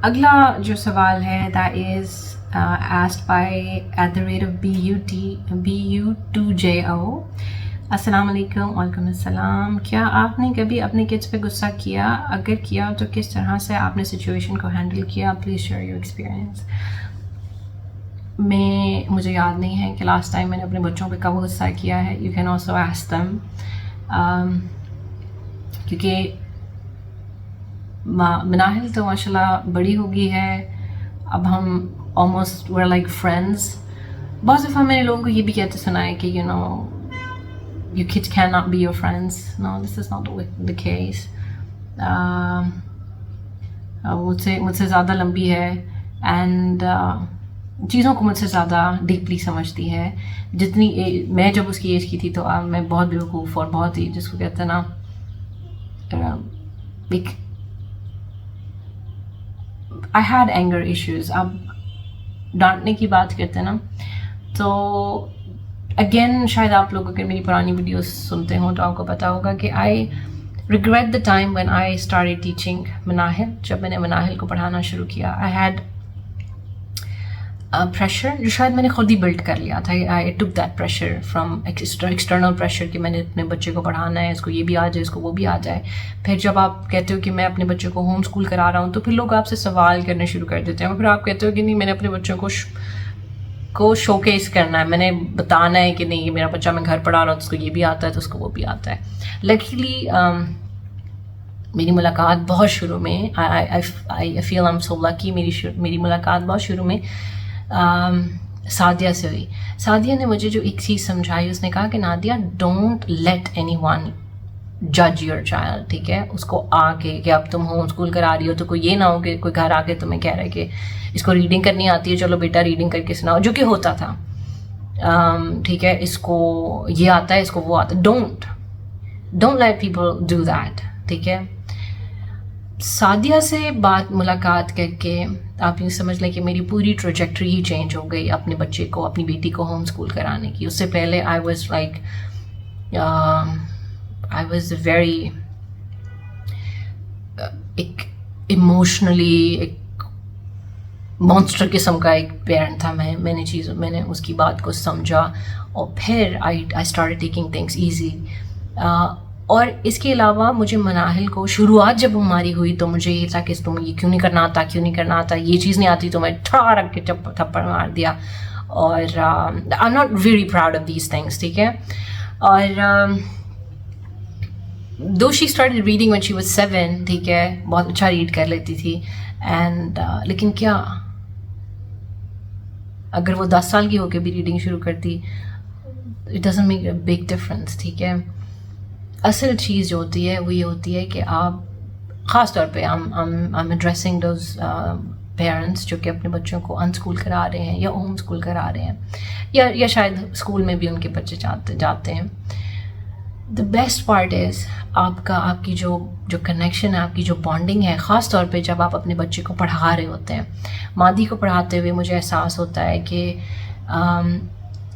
اگلا جو سوال ہے that is asked by @BU2JO. السلام علیکم. وعلیکم السلام. کیا آپ نے کبھی اپنے کڈس پہ غصہ کیا؟ اگر کیا تو کس طرح سے آپ نے سچویشن کو ہینڈل کیا؟ Please share your experience. مجھے یاد نہیں ہے کہ لاسٹ ٹائم میں نے اپنے بچوں پہ کب غصہ کیا ہے. You can also ask them, کیونکہ مناحل تو ماشاء اللہ بڑی ہو گئی ہے. اب ہم آلموسٹ ویئر لائک فرینڈس. بعض دفعہ میں نے لوگوں کو یہ بھی کہتے سنا ہے کہ your kids cannot be your friends. No, this is not the case. مجھ سے زیادہ لمبی ہے اینڈ چیزوں کو مجھ سے زیادہ ڈیپلی سمجھتی ہے. جتنی میں جب اس کی ایج کی تھی تو میں بہت بیوقوف اور بہت ہی جس کو کہتے ہیں نا ایک I had anger issues. اب ڈانٹنے کی بات کرتے ہیں نا تو اگین شاید آپ لوگ اگر میری پرانی ویڈیوز سنتے ہوں تو آپ کو پتا ہوگا کہ I regret the time when I started teaching Manahil. جب میں نے مناحل کو پڑھانا شروع کیا I had پریشر جو شاید میں نے خود ہی بلڈ کر لیا تھا. I took that pressure from external pressure کہ میں نے اپنے بچے کو پڑھانا ہے، اس کو یہ بھی آ جائے، اس کو وہ بھی آ جائے. پھر جب آپ کہتے ہو کہ میں اپنے بچوں کو ہوم اسکول کرا رہا ہوں تو پھر لوگ آپ سے سوال کرنے شروع کر دیتے ہیں. اور پھر آپ کہتے ہو کہ نہیں، میں نے اپنے بچوں کو شو کیس کرنا ہے، میں نے بتانا ہے کہ نہیں میرا بچہ میں گھر پڑھا رہا ہوں تو اس کو یہ بھی آتا ہے تو اس کو وہ بھی آتا ہے. لکیلی میری ملاقات بہت شروع میں I feel I'm so lucky. میری ملاقات بہت شروع میں سعدیہ سے ہوئی. سعدیہ نے مجھے جو ایک چیز سمجھائی، اس نے کہا کہ Nadia don't let any one جج یور چائلڈ. ٹھیک ہے، اس کو آ کے کہ اب تم ہوم اسکول کرا رہی ہو تو کوئی یہ نہ ہو کہ کوئی گھر آ کے تمہیں کہہ رہا ہے کہ اس کو ریڈنگ کرنی آتی ہے، چلو بیٹا ریڈنگ کر کے سناؤ، جو کہ ہوتا تھا. ٹھیک ہے، اس کو یہ آتا ہے، اس کو وہ آتا ہے. Don't let people do that. ٹھیک ہے. سعدیہ سے ملاقات کر کے آپ یوں سمجھ لیں کہ میری پوری ٹریجیکٹری ہی چینج ہو گئی اپنے بچے کو، اپنی بیٹی کو ہوم اسکول کرانے کی. اس سے پہلے I was very ایک ایموشنلی ایک مانسٹر قسم کا ایک پیرنٹ تھا. میں نے اس کی بات کو سمجھا اور پھر I started taking things easy. اور اس کے علاوہ مجھے مناحل کو شروعات جب ہماری ہوئی تو مجھے یہ تھا کہ تمہیں یہ کیوں نہیں کرنا آتا، یہ چیز نہیں آتی تو میں ٹھا رکھ کے تھپڑ مار دیا. اور I'm not very proud of these things. ٹھیک ہے. اور though she started reading when she was 7, ٹھیک ہے، بہت اچھا ریڈ کر لیتی تھی اینڈ لیکن کیا اگر وہ 10 سال کی ہو کے بھی ریڈنگ شروع کرتی it doesn't make a big difference. ٹھیک ہے. اصل چیز جو ہوتی ہے وہ یہ ہوتی ہے کہ آپ خاص طور پہ I'm addressing those parents جو کہ اپنے بچوں کو ان اسکول کرا رہے ہیں یا ہوم اسکول کرا رہے ہیں یا شاید اسکول میں بھی ان کے بچے جاتے ہیں. the best part is آپ کی جو کنیکشن ہے، آپ کی جو بانڈنگ ہے، خاص طور پہ جب آپ اپنے بچے کو پڑھا رہے ہوتے ہیں. مادی کو پڑھاتے ہوئے مجھے احساس ہوتا ہے کہ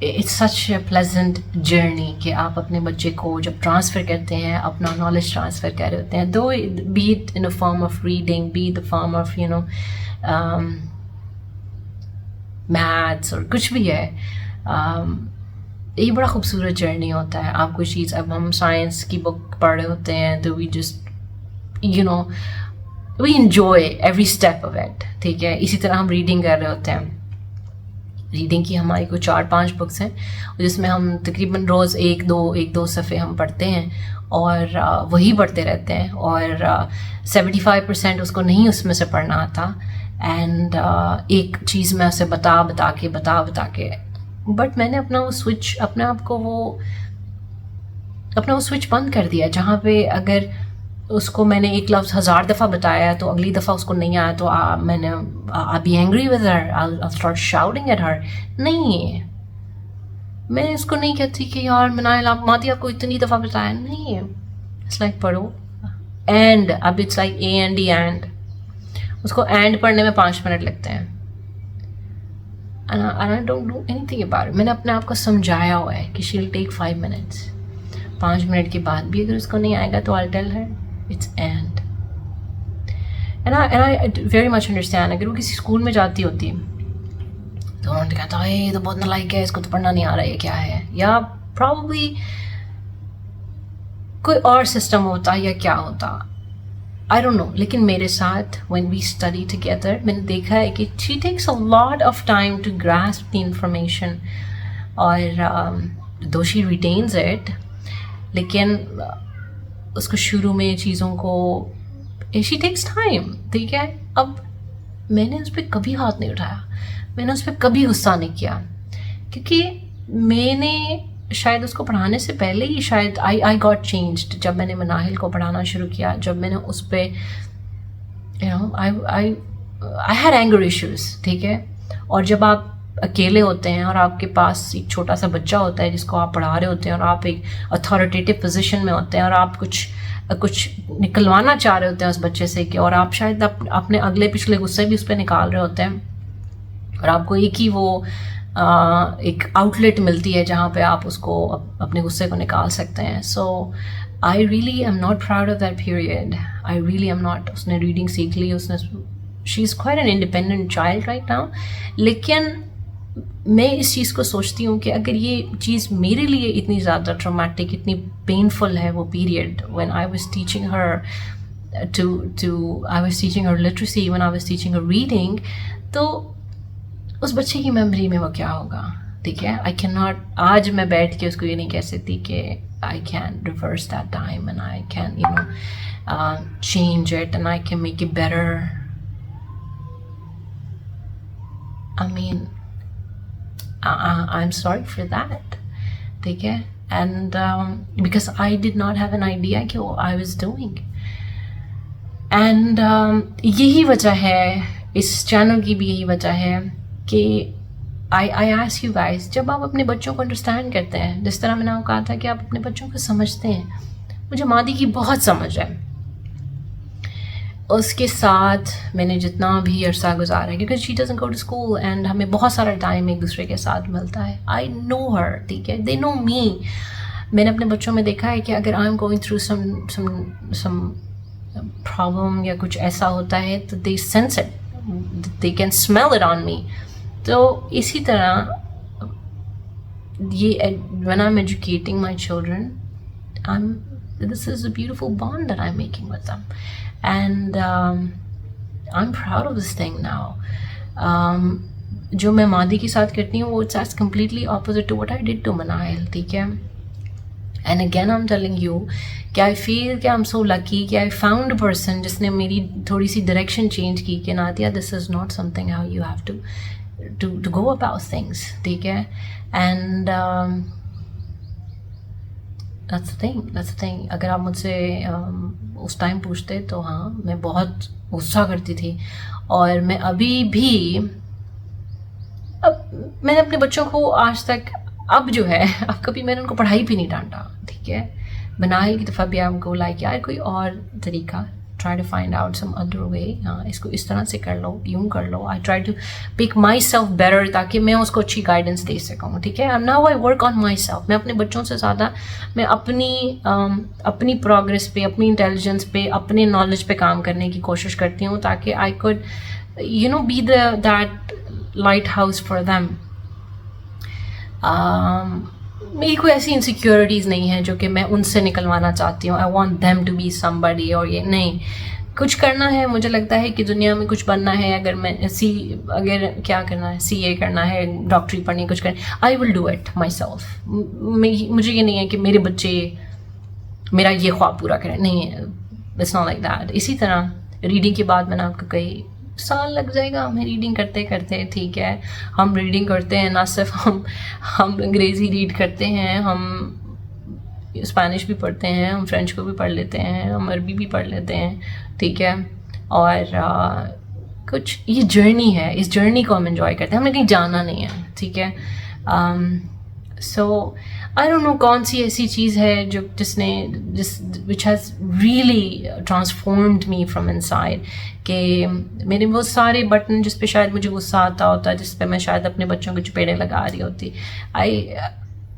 it's such a pleasant journey کہ آپ اپنے بچے کو جب ٹرانسفر کرتے ہیں، اپنا نالج ٹرانسفر کر رہے ہوتے ہیں، to be it in a form of reading, be the form of maths اور کچھ بھی ہے. یہ بڑا خوبصورت جرنی ہوتا ہے. آپ کوئی چیز، اب ہم سائنس کی بک پڑھ رہے ہوتے ہیں تو we just we enjoy every step of it. ٹھیک ہے. اسی طرح ہم ریڈنگ کر رہے ہوتے ہیں. ریڈنگ کی ہماری کوئی 4-5 بکس ہیں جس میں ہم تقریباً روز ایک دو صفحے ہم پڑھتے ہیں اور وہی پڑھتے رہتے ہیں اور 75% اس کو نہیں اس میں سے پڑھنا آتا. اینڈ ایک چیز میں اسے بتا کے بٹ میں نے اپنا وہ سوئچ اپنے آپ کو اپنا وہ سوئچ بند کر دیا جہاں پہ اگر اس کو میں نے ایک لفظ 1000 دفعہ بتایا تو اگلی دفعہ اس کو نہیں آیا تو میں نے I'll be angry with her, I'll start shouting at her. نہیں، میں اس کو نہیں کہتی کہ یار مناحل مادی آپ کو اتنی دفعہ بتایا. نہیں، it's like پڑھو اینڈ اب it's like and اس کو اینڈ پڑھنے میں 5 منٹ لگتے ہیں. and I don't do anything about it. میں نے اپنے آپ کو سمجھایا ہوا ہے کہ she'll take 5 minutes. 5 منٹ کے بعد بھی اگر اس کو نہیں آئے گا تو I'll tell her it's and. and I very much understand. اگر وہ کسی اسکول میں جاتی ہوتی تو انہوں نے کہتا ہے یہ تو بہت نالائق ہے, اس کو تو پڑھنا نہیں آ رہا ہے, کیا ہے, یا probably کوئی اور سسٹم ہوتا یا کیا ہوتا, I don't know. لیکن میرے ساتھ when we study together میں نے دیکھا ہے کہ she takes a lot of time to grasp the information, اور though she retains it, لیکن اس کو شروع میں چیزوں کو she takes time, ٹھیک ہے. اب میں نے اس پہ کبھی ہاتھ نہیں اٹھایا, میں نے اس پہ کبھی غصہ نہیں کیا, کیونکہ میں نے شاید اس کو پڑھانے سے پہلے ہی شاید I got changed. جب میں نے مناہل کو پڑھانا شروع کیا, جب میں نے اس پہ I had anger issues, ٹھیک ہے. اور جب آپ اکیلے ہوتے ہیں اور آپ کے پاس ایک چھوٹا سا بچہ ہوتا ہے جس کو آپ پڑھا رہے ہوتے ہیں, اور آپ ایک اتھارٹیٹیو پوزیشن میں ہوتے ہیں, اور آپ کچھ نکلوانا چاہ رہے ہوتے ہیں اس بچے سے, کہ اور آپ شاید اپنے اگلے پچھلے غصے بھی اس پہ نکال رہے ہوتے ہیں, اور آپ کو ایک ہی وہ ایک آؤٹ لیٹ ملتی ہے جہاں پہ آپ اس کو اپنے غصے کو نکال سکتے ہیں. So I really am not proud of that period, I really am not. اس نے ریڈنگ سیکھ لی, اس نے she is quite an independent child right now. لیکن میں اس چیز کو سوچتی ہوں کہ اگر یہ چیز میرے لیے اتنی زیادہ ٹرامیٹک, اتنی پینفل ہے وہ period, when I was teaching her I was teaching her literacy, when I was teaching her reading, تو اس بچے کی میموری میں وہ کیا ہوگا, ٹھیک ہے. I cannot, آج میں بیٹھ کے اس کو یہ نہیں کہہ سکتی کہ I can reverse that time and I can change it and I can make it better. I mean, I'm sorry for that, ٹھیک ہے. And because I did not have an idea کہ what I was doing. And یہی وجہ ہے, اس channel کی بھی یہی وجہ ہے کہ I ask you guys, جب آپ اپنے بچوں کو انڈرسٹینڈ کرتے ہیں, جس طرح میں نے کہا تھا کہ آپ اپنے بچوں کو سمجھتے ہیں, مجھے مادی کی بہت سمجھ ہے, اس کے ساتھ میں نے جتنا بھی عرصہ گزارا ہے, کیونکہ she doesn't go to school and ہمیں بہت سارا ٹائم ایک دوسرے کے ساتھ ملتا ہے. I know her, ٹھیک ہے, they know me. میں نے اپنے بچوں میں دیکھا ہے کہ اگر I'm going through some problem یا کچھ ایسا ہوتا ہے تو they sense it, they can smell it on me. تو اسی طرح یہ when I'm educating my children, this is a beautiful bond that I'm making with them. And I'm proud of this thing now. جو میں مادی کے ساتھ کرتی ہوں وہ that's completely opposite to what I did to Manahil, ٹھیک ہے. And again I'm telling you کہ I feel کہ I'm so lucky کہ I found a person جس نے میری تھوڑی سی ڈائریکشن چینج کی کہ Nadia this is not something how you have to go about things, ٹھیک ہے. And that's the thing. اگر آپ مجھ سے اس ٹائم پوچھتے تو ہاں میں بہت غصہ کرتی تھی, اور میں ابھی بھی میں نے اپنے بچوں کو آج تک اب جو ہے اب کبھی میں نے ان کو پڑھائی بھی نہیں ڈانٹا, ٹھیک ہے. بنائی کی دفعہ بھی آپ کو لائک یار کوئی اور طریقہ, try to find out some other way, اس کو اس طرح سے کر لو, یوں کر لو. I try to pick myself better تاکہ میں اس کو اچھی گائیڈنس دے سکوں, ٹھیک ہے. And now I work on myself. میں اپنے بچوں سے زیادہ میں اپنی پروگرس پہ, اپنی انٹیلیجنس پہ, اپنے نالج پہ کام کرنے کی کوشش کرتی ہوں تاکہ I could be that lighthouse for them. میری کوئی ایسی انسیکیورٹیز نہیں ہیں جو کہ میں ان سے نکلوانا چاہتی ہوں. I want them to be somebody, اور یہ نہیں. کچھ کرنا ہے, مجھے لگتا ہے کہ دنیا میں کچھ بننا ہے, اگر کیا کرنا ہے, CA کرنا ہے, ڈاکٹری پڑھنی, کچھ کرنا, I will do it myself. مجھے یہ نہیں ہے کہ میرے بچے میرا یہ خواب پورا کریں, نہیں ہے, it's not like that. اسی طرح ریڈنگ کے بعد میں نے آپ کو کئی سال لگ جائے گا ہمیں ریڈنگ کرتے کرتے, ٹھیک ہے. ہم ریڈنگ کرتے ہیں, نہ صرف ہم انگریزی ریڈ کرتے ہیں, ہم اسپینش بھی پڑھتے ہیں, ہم فرینچ کو بھی پڑھ لیتے ہیں, ہم عربی بھی پڑھ لیتے ہیں, ٹھیک ہے. اور کچھ یہ جرنی ہے, اس جرنی کو ہم انجوائے کرتے ہیں, ہمیں کہیں جانا نہیں ہے, ٹھیک ہے. سو آئی ڈونٹ نو کون سی ایسی چیز ہے جو which has really transformed me from in side, کہ میرے وہ سارے بٹن جس پہ شاید مجھے غصہ آتا ہوتا, جس پہ میں شاید اپنے بچوں کو چپیڑے لگا رہی ہوتی,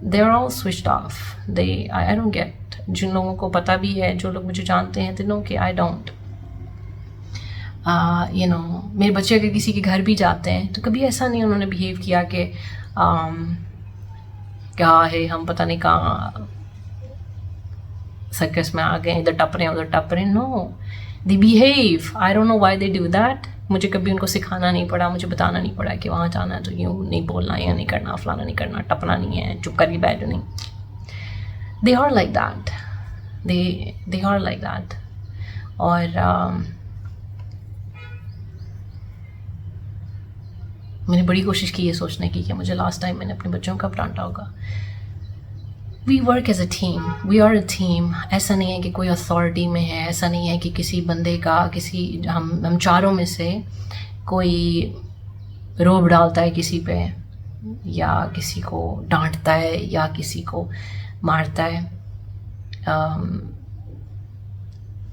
they are all switched off. I don't get. جن لوگوں کو پتہ بھی ہے, جو لوگ مجھے جانتے ہیں, they know کہ I don't. میرے بچے اگر کسی کے گھر بھی جاتے ہیں تو کبھی ایسا نہیں انہوں نے بیہیو کیا کہ کیا ہے ہم پتہ نہیں کہاں سرکس میں آ گئے، ادھر ٹپ رہے ہیں ادھر ٹپ رہے ہیں. No, the behave. I don't know why they do that. مجھے کبھی ان کو سکھانا نہیں پڑا، مجھے بتانا نہیں پڑا کہ وہاں جانا ہے تو یوں نہیں بولنا، یا نہیں کرنا، فلانا نہیں کرنا، ٹپنا نہیں ہے، چپ کر کے بیٹھ نہیں. They are like that. They are like that. اور میں نے بڑی کوشش کی یہ سوچنے کی کہ مجھے لاسٹ ٹائم میں نے اپنے بچوں کا ڈانٹا ہوگا. We work as a team, we are a team. ایسا نہیں ہے کہ کوئی اتھارٹی میں ہے، ایسا نہیں ہے کہ کسی بندے کا ہم چاروں میں سے کوئی روب ڈالتا ہے کسی پہ، یا کسی کو ڈانٹتا ہے، یا کسی کو مارتا ہے.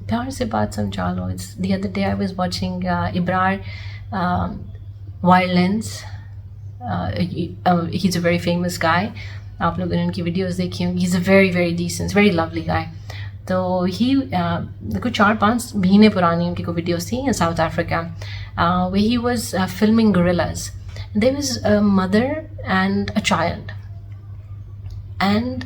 پیار سے بات سمجھا لو. The other day I was watching Abrar wild. He is a very famous guy. آپ لوگوں نے ان کی ویڈیوز دیکھی ہوں گی. He is a very very decent, very lovely guy. تو کچھ 4-5 مہینے پرانی ان کی کوئی ویڈیوز تھیں in South Africa. He was filming guerrillas. There was a mother and a child, and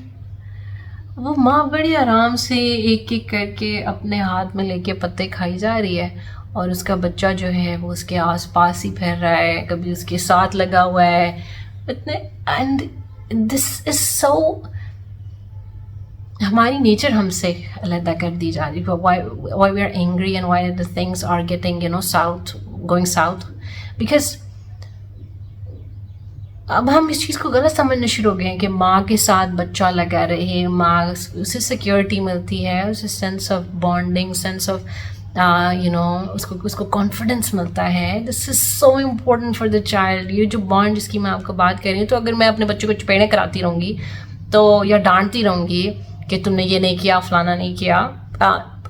وہ ماں بڑی آرام سے ایک ایک کر کے اپنے ہاتھ میں لے کے پتے کھائی جا رہی ہے، اور اس کا بچہ جو ہے وہ اس کے آس پاس ہی پھر رہا ہے، کبھی اس کے ساتھ لگا ہوا ہے. اینڈ دس از سو، ہماری نیچر ہم سے علیحدہ کر دی جا رہی ہے. Why we are angry and why the things are getting going south. Because اب ہم اس چیز کو غلط سمجھنا شروع ہو گئے ہیں کہ ماں کے ساتھ بچہ لگا رہے، ماں اسے سیکیورٹی ملتی ہے، اسے sense of bonding, sense of اس کو کانفیڈنس ملتا ہے. This is so important for the child. یہ جو بانڈ جس کی میں آپ کو بات کر رہی ہوں، تو اگر میں اپنے بچے کو چپیڑیں کراتی رہوں گی تو، یا ڈانٹتی رہوں گی کہ تم نے یہ نہیں کیا، فلانا نہیں کیا.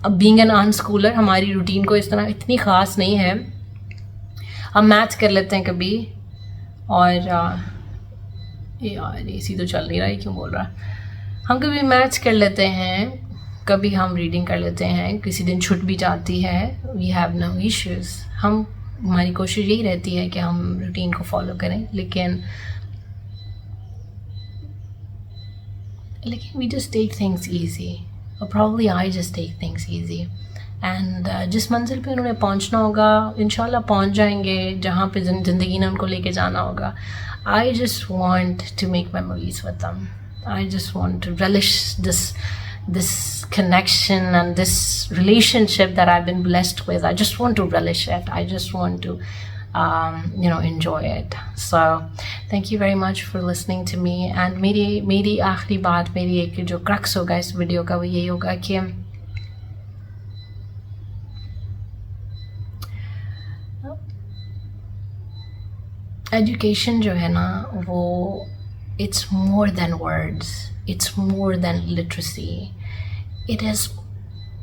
بینگ این ان اسکولر ہماری روٹین کو اس طرح اتنی خاص نہیں ہے. ہم میچ کر لیتے ہیں کبھی، اور یار اے سی تو چل نہیں رہا ہے، کیوں بول رہا. ہم کبھی میچ کر لیتے ہیں، کبھی ہم ریڈنگ کر لیتے ہیں، کسی دن چھٹ بھی جاتی ہے. We have no issues. ہماری کوشش یہی رہتی ہے کہ ہم روٹین کو فالو کریں، لیکن we just take things easy. Probably I just take things easy. And جس منزل پہ انہوں نے پہنچنا ہوگا انشاءاللہ پہنچ جائیں گے، جہاں پہ زندگی نے ان کو لے کے جانا ہوگا. I just want to make memories with them. I just want to relish this connection and this relationship that I've been blessed with. I just want to relish it. I just want to enjoy it. So thank you very much for listening to me. And میری آخری بات، میری ایک جو crux ہوگا اس video کا وہ یہی ہوگا کہ ایجوکیشن جو ہے نا وہ it's more than words, it's more than literacy, it is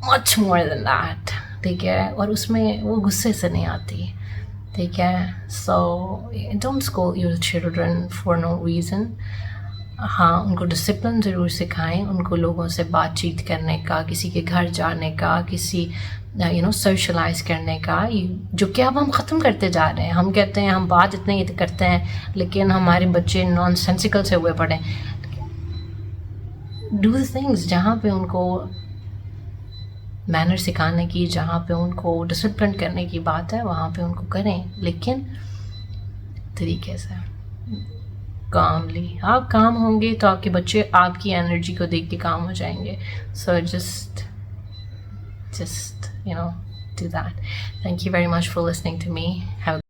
much more than that. ٹھیک ہے، اور اس میں وہ غصے سے نہیں آتی. ٹھیک ہے. So don't school your children for no reason. ہاں، ان کو ڈسپلن ضرور سکھائیں، ان کو لوگوں سے بات چیت کرنے کا، کسی کے گھر جانے کا، کسی سوشلائز کرنے کا، جو کہ اب ہم ختم کرتے جا رہے ہیں. ہم کہتے ہیں ہم بات اتنے ہی کرتے ہیں، لیکن ہمارے بچے نان سینسیکل سے ہوئے پڑے. ڈو دی تھنگس جہاں پہ ان کو مینر سکھانے کی، جہاں پہ ان کو ڈسپلن کرنے کی بات ہے، وہاں پہ ان کو کریں، لیکن طریقے سے، کاملی. آپ کام ہوں گے تو آپ کے بچے آپ کی انرجی کو دیکھ کے کام ہو جائیں گے. So just do that. Thank you very much for listening to me. Have a